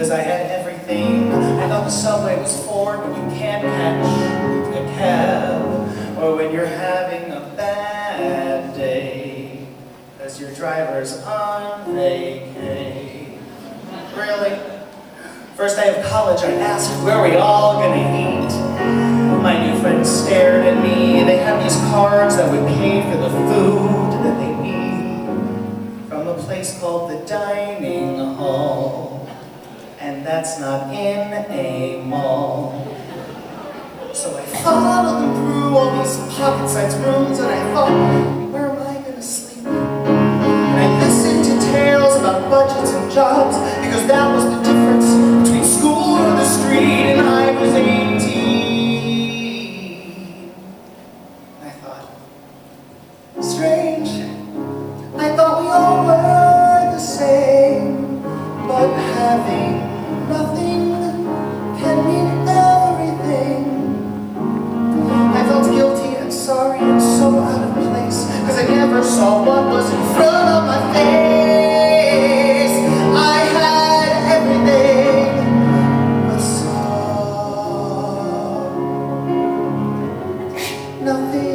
because I had everything. I thought the subway was for when you can't catch a cab, or when you're having a bad day, because your driver's on vacay. Really? First day of college, I asked, where are we all gonna eat? My new friends stared at me. They had these cards that would pay for the food that they need from a place called the dining hall, and that's not in a mall. So I followed them through all these pocket-sized rooms, and I thought, where am I gonna sleep? And I listened to tales about budgets and jobs, because that was the difference between school or the street, and I was 18. I thought, strange, I thought we all were the same, but having nothing can mean everything. I felt guilty and sorry and so out of place, because I never saw what was in front of my face. I had everything, but saw nothing.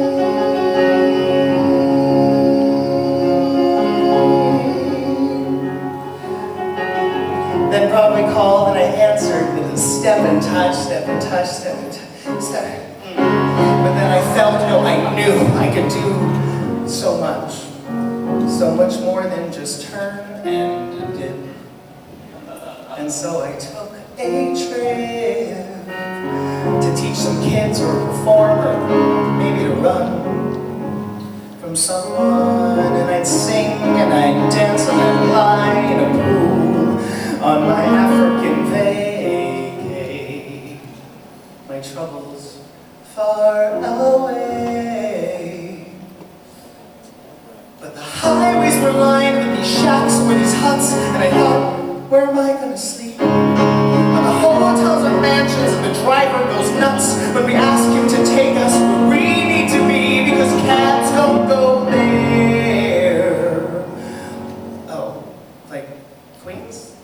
Then Broadway called and I answered with a step and touch, step and touch, step and touch, step. But then I felt, no, I knew I could do so much more than just turn and dip. And so I took a trip to teach some kids or perform or maybe to run from someone, and I'd sing and I'd dance and I'd lie in a pool on my African vacay. My troubles far away. But the highways were lined with these shacks or these huts, and I thought, where am I gonna sleep? But the hotels are mansions and the driver goes nuts when we ask him to take us where we need to be, because cabs don't go there. Oh, like Queens?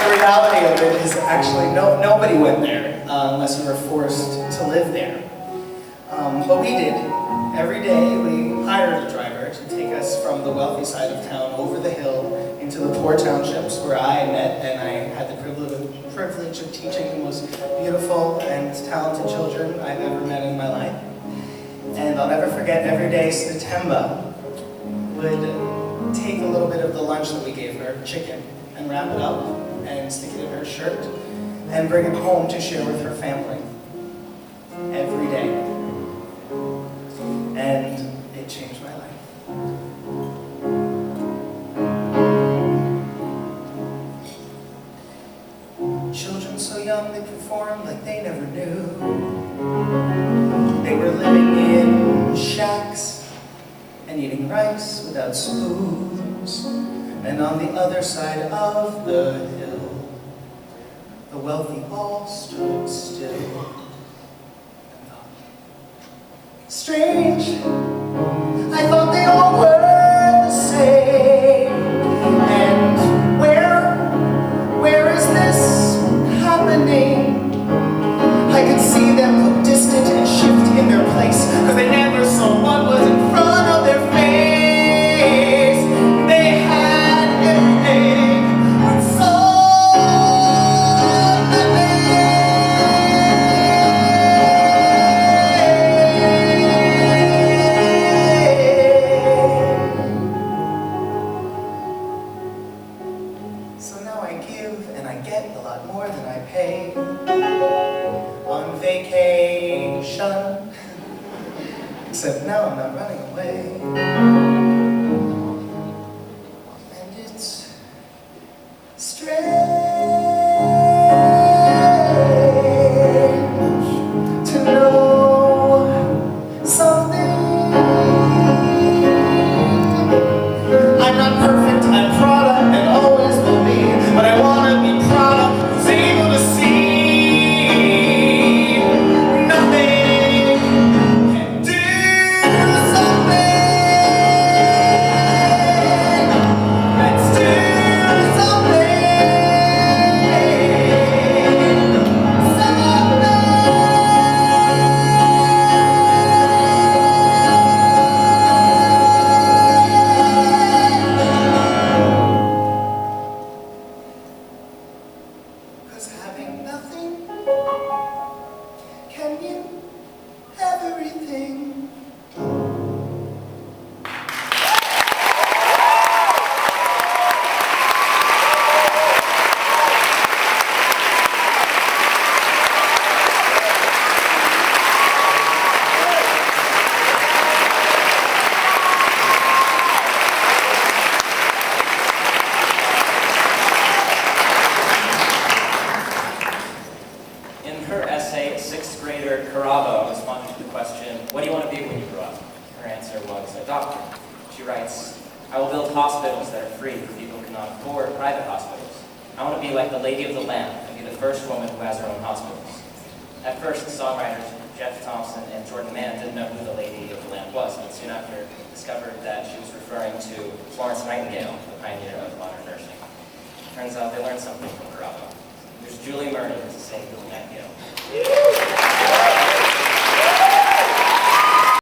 The reality of it is actually nobody went there unless you were forced to live there. But we did. Every day we hired a driver to take us from the wealthy side of town over the hill into the poor townships where I met and I had the privilege of teaching the most beautiful and talented children I've ever met in my life. And I'll never forget, every day Satemba would take a little bit of the lunch that we gave her, chicken, and wrap it up and stick it in her shirt and bring it home to share with her family every day. And it changed my life. Children so young they performed like they never knew. They were living in shacks and eating rice without spoons. And on the other side of the hill, the wealthy all stood still. Strange, I thought they all were the same. And where is this happening? I could see them look distant and shift in their place, because they never saw what was in front of their face. They had everything, but saw nothing. So now I give and I get a lot more than I pay on vacation. Except now I'm not running away. And it's strange to know something. I'm not perfect, I'm proud of and always will be, but I want to be proud of who's able to see nothing can do something. sixth grader Carabo responded to the question, what do you want to be when you grow up? Her answer was a doctor. She writes, I will build hospitals that are free for people who cannot afford private hospitals. I want to be like the Lady of the Lamp and be the first woman who has her own hospitals. At first, the songwriters Jeff Thompson and Jordan Mann didn't know who the Lady of the Lamp was, but soon after discovered that she was referring to Florence Nightingale, the pioneer of modern nursing. Turns out they learned something from Carabo. There's Julie Murney to sing Nightingale.